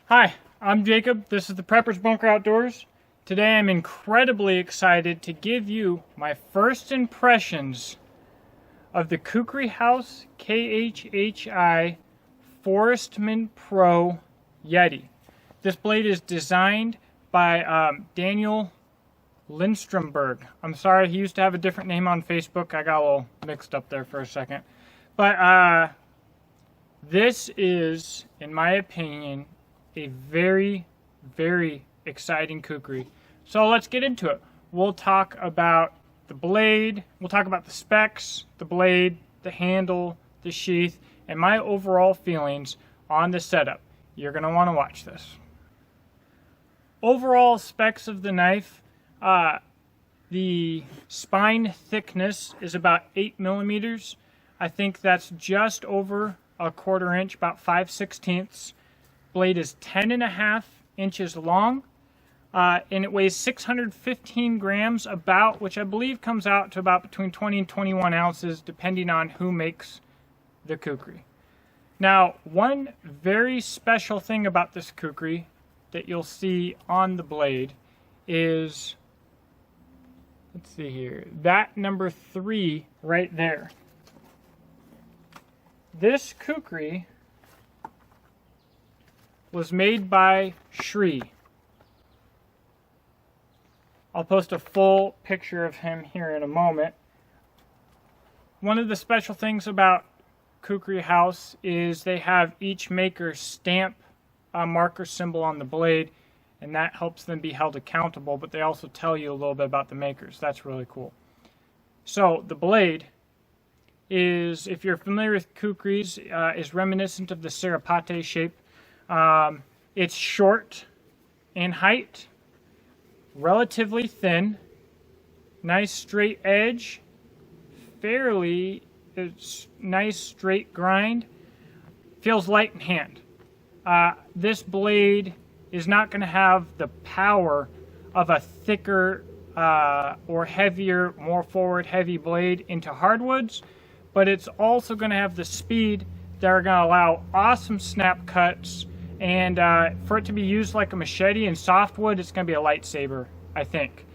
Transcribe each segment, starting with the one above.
Hi, I'm Jacob. This is the Prepper's Bunker Outdoors. Today I'm incredibly excited to give you my first impressions of the Khukuri House KHHI Forestman Pro Yeti. This blade is designed by Daniel Lindstromberg. I'm sorry, he used to have a different name on Facebook. I got a little mixed up there for a second. But this is, in my opinion, a very, very exciting kukri. So let's get into it. We'll talk about the blade, we'll talk about the specs, the blade, the handle, the sheath, and my overall feelings on the setup. You're going to want to watch this. Overall specs of the knife, the spine thickness is about 8 millimeters. I think that's just over a 1/4 inch, about 5/16. Blade is 10.5 inches long, and it weighs 615 grams about, which I believe comes out to about between 20 and 21 ounces, depending on who makes the kukri. Now, one very special thing about this kukri that you'll see on the blade is, let's see here, that number 3 right there. This kukri was made by Sheath. I'll post a full picture of him here in a moment. One of the special things about Khukuri House is they have each maker stamp a marker symbol on the blade, and that helps them be held accountable, but they also tell you a little bit about the makers. That's really cool. So the blade is, if you're familiar with kukris, is reminiscent of the Sarapate shape. It's short in height, relatively thin, nice straight edge, fairly nice straight grind, feels light in hand. This blade is not going to have the power of a thicker or heavier, more forward heavy blade into hardwoods, but it's also going to have the speed that are going to allow awesome snap cuts. And for it to be used like a machete in softwood, it's going to be a lightsaber, I think.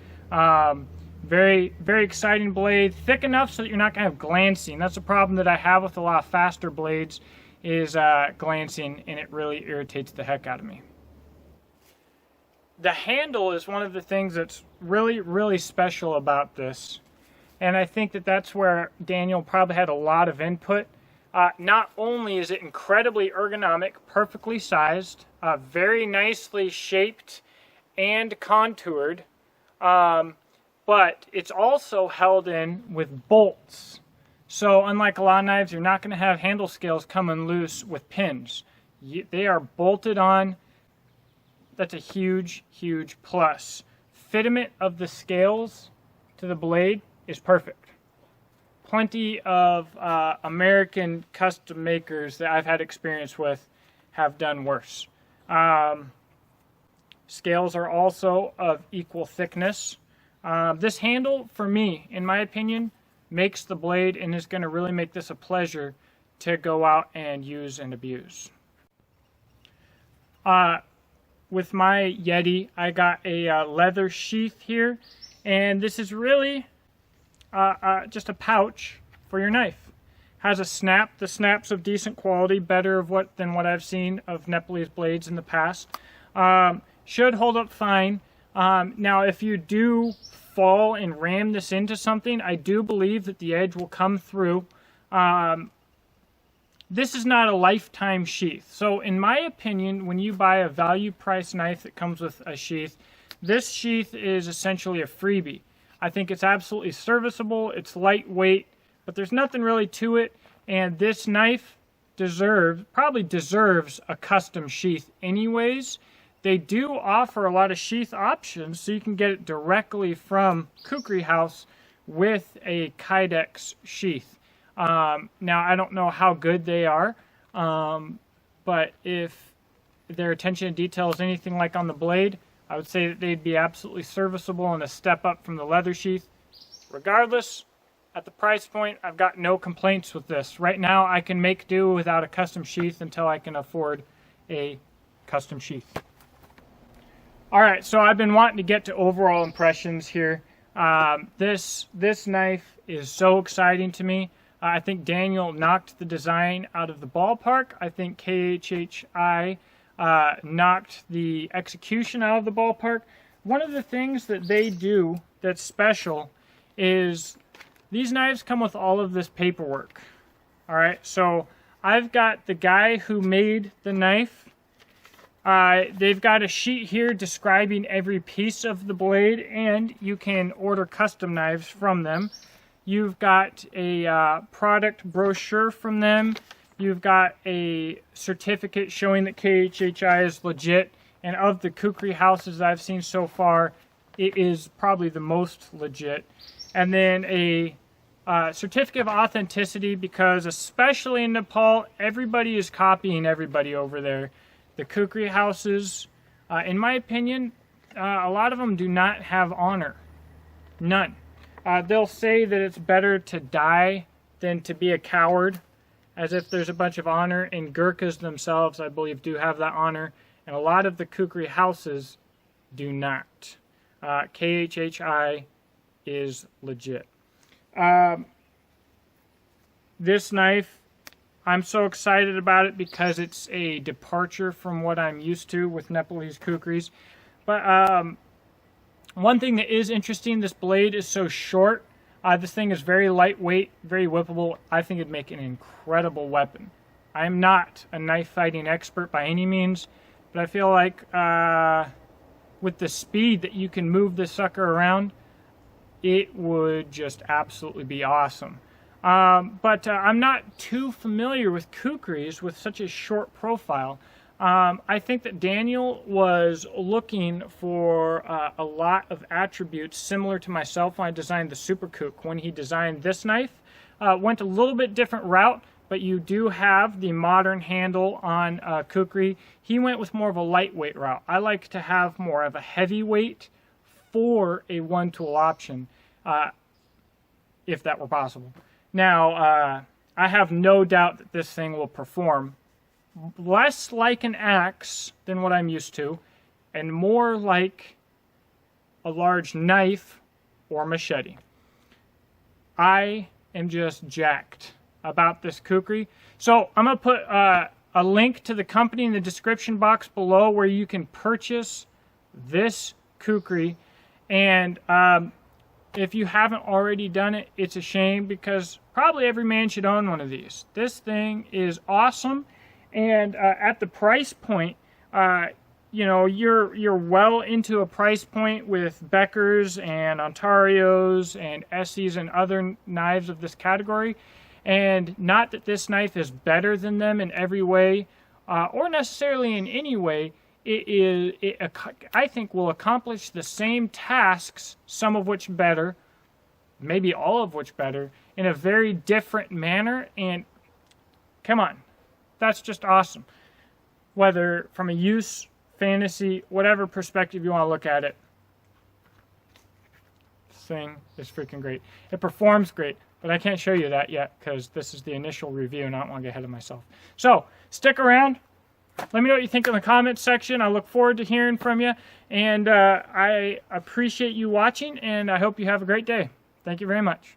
Very, very exciting blade. Thick enough so that you're not going to have glancing. That's a problem that I have with a lot of faster blades, is glancing, and it really irritates the heck out of me. The handle is one of the things that's really, really special about this. And I think that that's where Daniel probably had a lot of input. Not only is it incredibly ergonomic, perfectly sized, very nicely shaped and contoured, but it's also held in with bolts. So unlike a lot of knives, you're not going to have handle scales coming loose with pins. They are bolted on. That's a huge, huge plus. Fitment of the scales to the blade is perfect. Plenty of American custom makers that I've had experience with have done worse. Scales are also of equal thickness. This handle, for me, in my opinion, makes the blade and is going to really make this a pleasure to go out and use and abuse. With my Yeti, I got a leather sheath here, and this is really just a pouch for your knife. Has a snap. The snap's of decent quality, better than what I've seen of Nepalese blades in the past. Should hold up fine. Now, if you do fall and ram this into something, I do believe that the edge will come through. This is not a lifetime sheath. So in my opinion, when you buy a value price knife that comes with a sheath, this sheath is essentially a freebie. I think it's absolutely serviceable, it's lightweight, but there's nothing really to it, and this knife probably deserves a custom sheath anyways. They do offer a lot of sheath options, so you can get it directly from Khukuri House with a Kydex sheath. Now, I don't know how good they are, but if their attention to detail is anything like on the blade, I would say that they'd be absolutely serviceable and a step up from the leather sheath. Regardless, at the price point, I've got no complaints with this. Right now, I can make do without a custom sheath until I can afford a custom sheath. All right, so I've been wanting to get to overall impressions here. This knife is so exciting to me. I think Daniel knocked the design out of the ballpark. I think KHHI knocked the execution out of the ballpark. One of the things that they do that's special is these knives come with all of this paperwork. All right, so I've got the guy who made the knife. They've got a sheet here describing every piece of the blade, and you can order custom knives from them. You've got a product brochure from them. You've got a certificate showing that KHHI is legit. And of the Khukuri houses I've seen so far, it is probably the most legit. And then a certificate of authenticity, because especially in Nepal, everybody is copying everybody over there. The Khukuri houses, in my opinion, a lot of them do not have honor. None. They'll say that it's better to die than to be a coward, as if there's a bunch of honor. And Gurkhas themselves, I believe, do have that honor. And a lot of the Khukuri houses do not. KHHI is legit. This knife, I'm so excited about it because it's a departure from what I'm used to with Nepalese Khukuris. But one thing that is interesting, this blade is so short. This thing is very lightweight, very whippable. I think it'd make an incredible weapon. I'm not a knife fighting expert by any means, but I feel like with the speed that you can move this sucker around, it would just absolutely be awesome. But I'm not too familiar with Khukuris with such a short profile. I think that Daniel was looking for a lot of attributes similar to myself when I designed the Super Khuk. When he designed this knife, went a little bit different route, but you do have the modern handle on Khukuri. He went with more of a lightweight route. I like to have more of a heavyweight for a one-tool option, if that were possible. Now, I have no doubt that this thing will perform less like an axe than what I'm used to, and more like a large knife or machete. I am just jacked about this Khukuri. So I'm going to put a link to the company in the description box below where you can purchase this Khukuri. And if you haven't already done it, it's a shame, because probably every man should own one of these. This thing is awesome. And at the price point, you know, you're well into a price point with Beckers and Ontarios and Essies and other knives of this category. And not that this knife is better than them in every way, or necessarily in any way. I think will accomplish the same tasks, some of which better, maybe all of which better, in a very different manner. And come on, that's just awesome. Whether from a use, fantasy, whatever perspective you want to look at it, this thing is freaking great. It performs great, but I can't show you that yet because this is the initial review and I don't want to get ahead of myself. So stick around. Let me know what you think in the comments section. I look forward to hearing from you, and I appreciate you watching, and I hope you have a great day. Thank you very much.